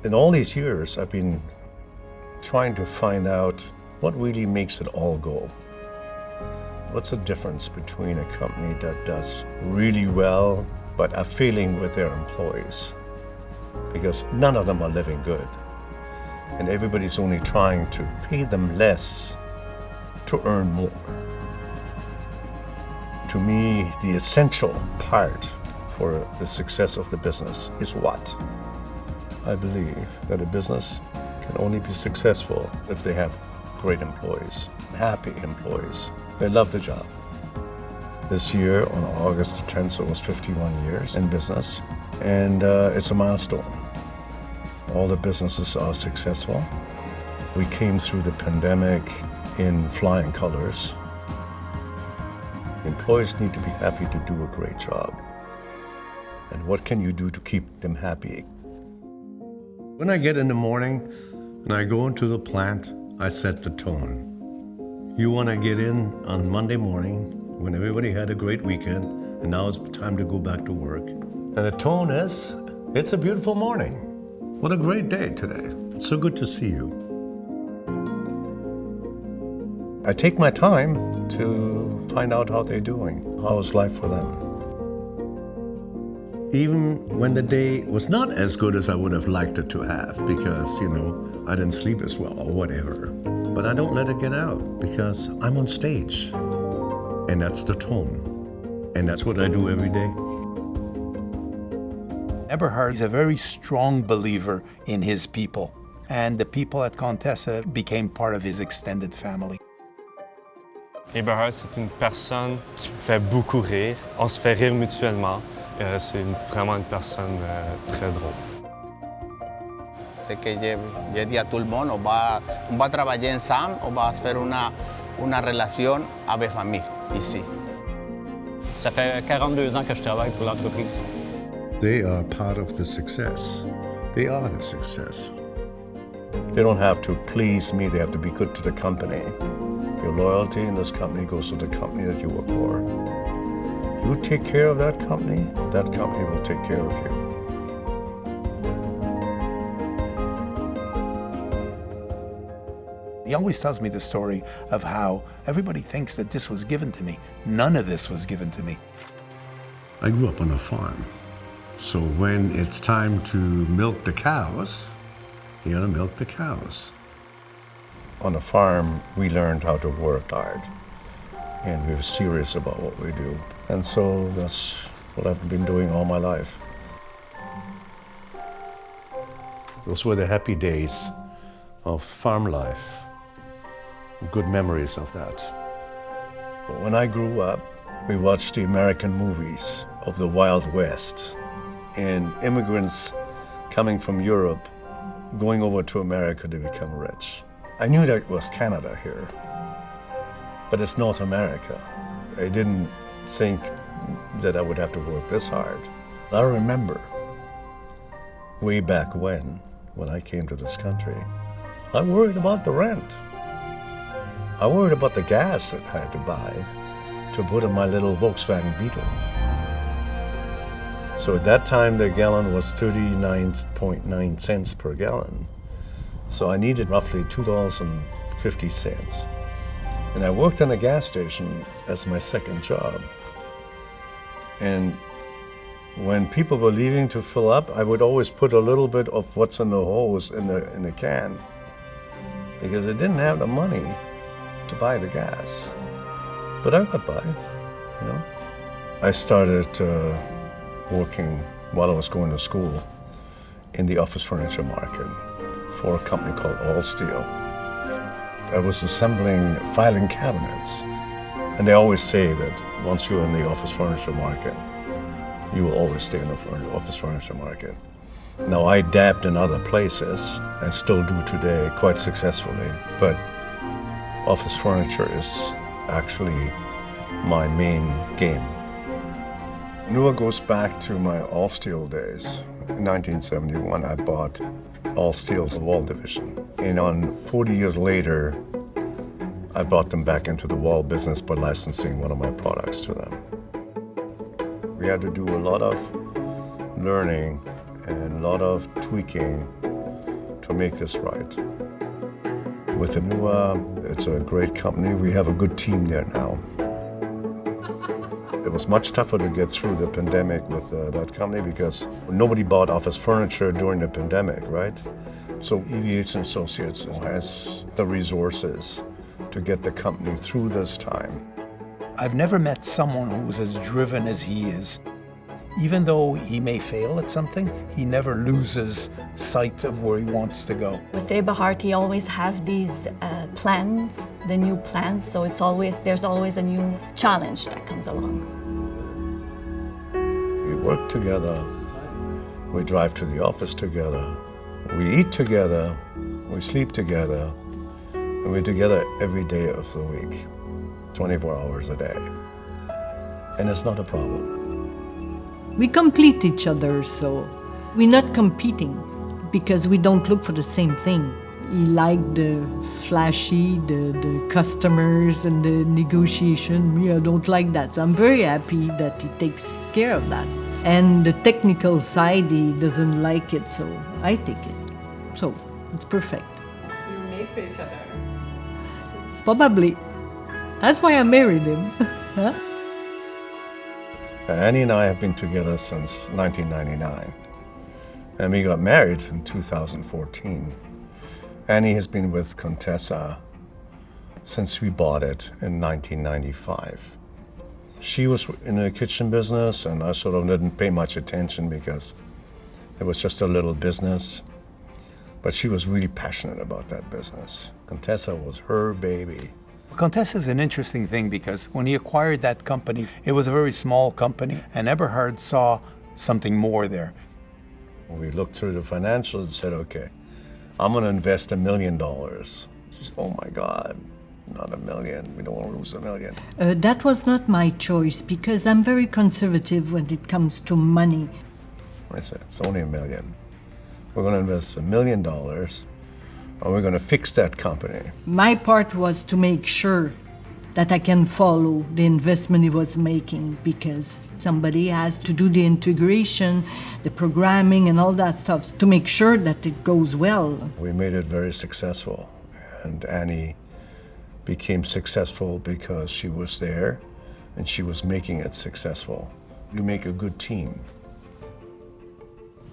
In all these years, I've been trying to find out what really makes it all go. What's the difference between a company that does really well but are failing with their employees? Because none of them are living good. And everybody's only trying to pay them less to earn more. To me, the essential part for the success of the business is what? I believe that a business can only be successful if they have great employees, happy employees. They love the job. This year, on August the 10th, it was 51 years in business, and it's a milestone. All the businesses are successful. We came through the pandemic in flying colors. Employees need to be happy to do a great job. And what can you do to keep them happy? When I get in the morning and I go into the plant, I set the tone. You want to get in on Monday morning when everybody had a great weekend and now it's time to go back to work. And the tone is, it's a beautiful morning. What a great day today. It's so good to see you. I take my time to find out how they're doing. How's life for them? Even when the day was not as good as I would have liked it to have because, I didn't sleep as well or whatever. But I don't let it get out because I'm on stage. And that's the tone. And that's what I do every day. Eberhard is a very strong believer in his people. And the people at Contessa became part of his extended family. Eberhard, c'est une personne qui me fait beaucoup rire. On se fait rire mutuellement. C'est vraiment une personne très drôle. Sé que je dis à tout le monde, on va travailler ensemble, on va faire una relación avec famille ici. Ça fait 42 ans que je travaille pour l'entreprise. They are part of the success. They are the success. They don't have to please me, they have to be good to the company. Your loyalty in this company goes to the company that you work for. You take care of that company will take care of you. He always tells me the story of how everybody thinks that this was given to me. None of this was given to me. I grew up on a farm. So when it's time to milk the cows, you gotta milk the cows. On a farm, we learned how to work hard. And we were serious about what we do. And so that's what I've been doing all my life. Those were the happy days of farm life. Good memories of that. When I grew up, we watched the American movies of the Wild West and immigrants coming from Europe going over to America to become rich. I knew that it was Canada here, but it's North America. I didn't think that I would have to work this hard. I remember way back when I came to this country, I worried about the rent. I worried about the gas that I had to buy to put in my little Volkswagen Beetle. So at that time, the gallon was 39.9 cents per gallon. So I needed roughly $2.50. And I worked in a gas station as my second job. And when people were leaving to fill up, I would always put a little bit of what's in the hose in the can, because I didn't have the money to buy the gas. But I got by, I started working while I was going to school in the office furniture market for a company called All Steel. I was assembling filing cabinets. And they always say that once you're in the office furniture market, you will always stay in the office furniture market. Now, I dabbed in other places and still do today quite successfully, but office furniture is actually my main game. Nua goes back to my All Steel days. In 1971, I bought All Steel's wall division. And on 40 years later, I brought them back into the wall business by licensing one of my products to them. We had to do a lot of learning and a lot of tweaking to make this right. With Anua, it's a great company. We have a good team there now. It was much tougher to get through the pandemic with that company because nobody bought office furniture during the pandemic, right? So EVH & Associates has the resources to get the company through this time. I've never met someone who was as driven as he is. Even though he may fail at something, he never loses sight of where he wants to go. With Eberhard, he always have these plans, the new plans, so there's always a new challenge that comes along. We work together, we drive to the office together, we eat together, we sleep together, and we're together every day of the week, 24 hours a day. And it's not a problem. We complete each other, so we're not competing because we don't look for the same thing. He liked the flashy, the customers and the negotiation. Me, I don't like that. So I'm very happy that he takes care of that. And the technical side, he doesn't like it, so I take it. So it's perfect. You made for each other. Probably. That's why I married him. Huh? Annie and I have been together since 1999, and we got married in 2014. Annie has been with Contessa since we bought it in 1995. She was in the kitchen business, and I sort of didn't pay much attention because it was just a little business. But she was really passionate about that business. Contessa was her baby. Contessa is an interesting thing because when he acquired that company, it was a very small company, and Eberhard saw something more there. We looked through the financials and said, okay, I'm going to invest $1 million. She said, oh my God, not $1 million. We don't want to lose $1 million. That was not my choice because I'm very conservative when it comes to money. I said, it's only $1 million. We're going to invest $1 million, and we're going to fix that company. My part was to make sure that I can follow the investment he was making because somebody has to do the integration, the programming and all that stuff to make sure that it goes well. We made it very successful, and Annie became successful because she was there and she was making it successful. You make a good team.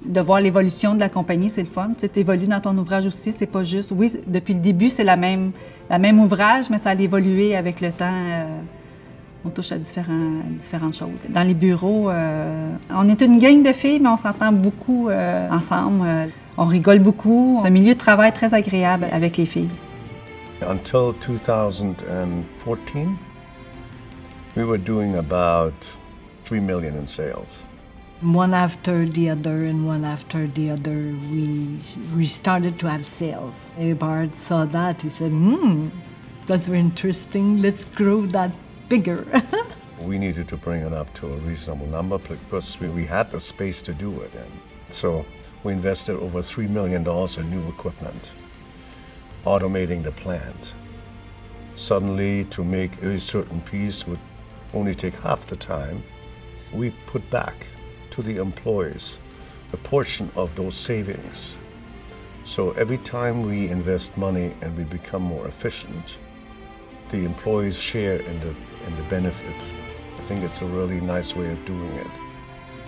De voir l'évolution de la compagnie, c'est le fun. Tu évolues dans ton ouvrage aussi, c'est pas juste... Oui, depuis le début, c'est la même ouvrage, mais ça a évolué avec le temps. On touche à différentes choses. Dans les bureaux, on est une gang de filles, mais on s'entend beaucoup ensemble. On rigole beaucoup. C'est un milieu de travail très agréable avec les filles. Until 2014, we were doing about $3 million in sales. One after the other and one after the other, we started to have sales. Eberhard saw that. He said, that's very interesting. Let's grow that bigger. We needed to bring it up to a reasonable number because we had the space to do it. And so we invested over $3 million in new equipment, automating the plant. Suddenly, to make a certain piece would only take half the time. We put back to the employees a portion of those savings. So every time we invest money and we become more efficient, the employees share in the benefit. I think it's a really nice way of doing it.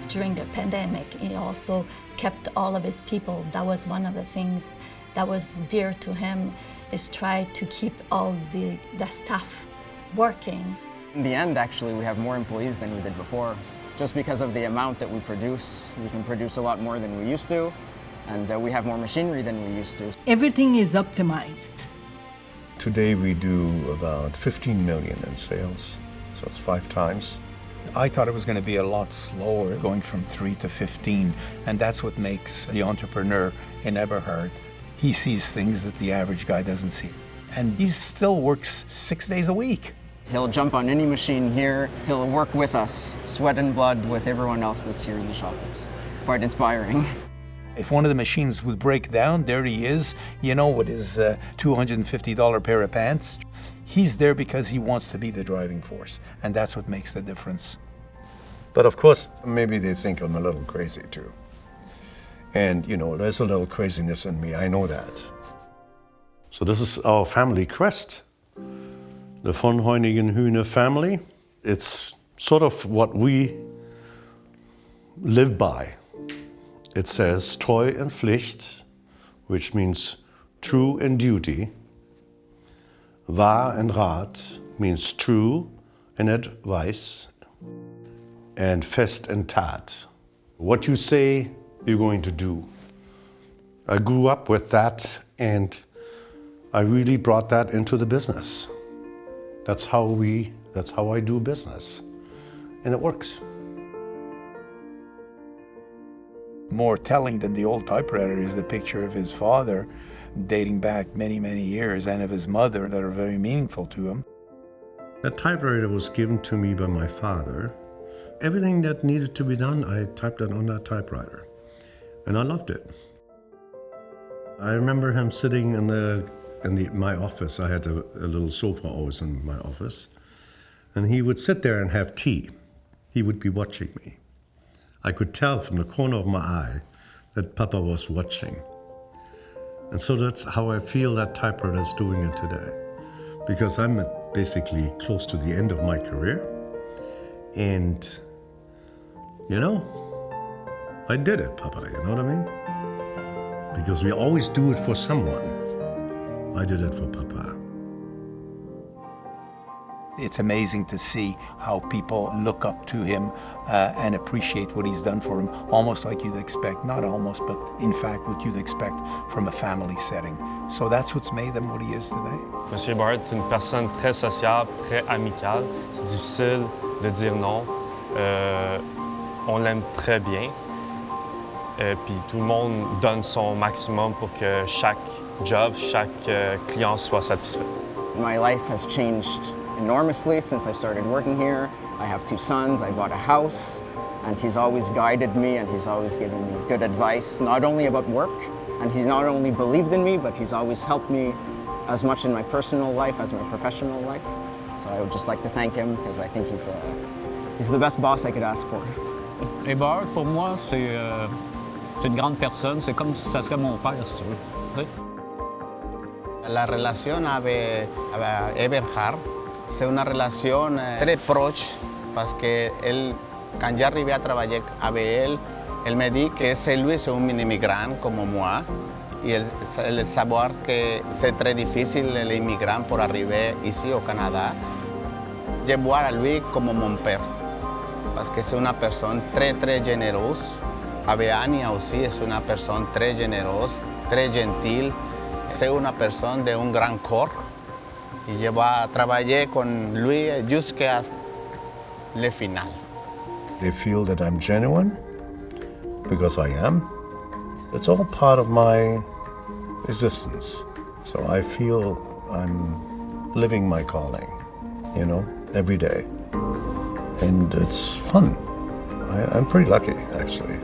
During the pandemic, he also kept all of his people. That was one of the things that was dear to him, is try to keep all the staff working. In the end, actually, we have more employees than we did before. Just because of the amount that we can produce a lot more than we used to, and we have more machinery than we used to. Everything is optimized. Today we do about 15 million in sales, so it's 5 times. I thought it was going to be a lot slower, going from 3 to 15, and that's what makes the entrepreneur in Eberhard. He sees things that the average guy doesn't see. And he still works 6 days a week. He'll jump on any machine here. He'll work with us, sweat and blood with everyone else that's here in the shop. It's quite inspiring. If one of the machines would break down, there he is, with his $250 pair of pants. He's there because he wants to be the driving force, and that's what makes the difference. But of course, maybe they think I'm a little crazy too. And, you know, there's a little craziness in me, I know that. So this is our family crest, the Von Heunigen-Hühne family. It's sort of what we live by. It says Treu und Pflicht, which means true and duty. Wahr und Rat means true and advice. And Fest and Tat, what you say you're going to do. I grew up with that, and I really brought that into the business. That's how I do business, and it works. More telling than the old typewriter is the picture of his father dating back many, many years, and of his mother that are very meaningful to him. That typewriter was given to me by my father. Everything that needed to be done, I typed it on that typewriter, and I loved it. I remember him sitting in my office. I had a little sofa always in my office, and he would sit there and have tea. He would be watching me. I could tell from the corner of my eye that Papa was watching. And so that's how I feel that typewriter is doing it today, because I'm basically close to the end of my career, and you know, I did it, Papa, you know what I mean? Because we always do it for someone. I did it for Papa. It's amazing to see how people look up to him and appreciate what he's done for them, almost like you'd expect, not almost, but in fact what you'd expect from a family setting. So that's what's made him what he is today. Monsieur Eberhard est une personne très sociable, très amicale. C'est difficile de dire non. On l'aime très bien. Puis tout le monde donne son maximum pour que chaque job, chaque client soit satisfait. My life has changed enormously since I started working here. I have 2 sons, I bought a house, and he's always guided me and he's always given me good advice, not only about work, and he's not only believed in me, but he's always helped me as much in my personal life as my professional life. So I would just like to thank him because I think he's the best boss I could ask for. Eberhard, pour moi, c'est une grande personne. C'est comme si ça serait mon père, si tu veux. Oui? La relación avec Eberhard, c'est une relation très proche parce que él, quand j'arrivais à travailler avec elle me dit que lui c'est un immigrant comme moi et el savoir que c'est très difficile les immigrants pour arriver ici au Canada. Je vois à lui comme mon père parce que c'est une personne très très généreuse. Avec Ania aussi es una persona très généreuse, très gentile. C'est una persona de un gran cor. Y trabajé con lui jusqu'à le final. They feel that I'm genuine, because I am. It's all part of my existence. So I feel I'm living my calling, you know, every day. And it's fun. I'm pretty lucky, actually.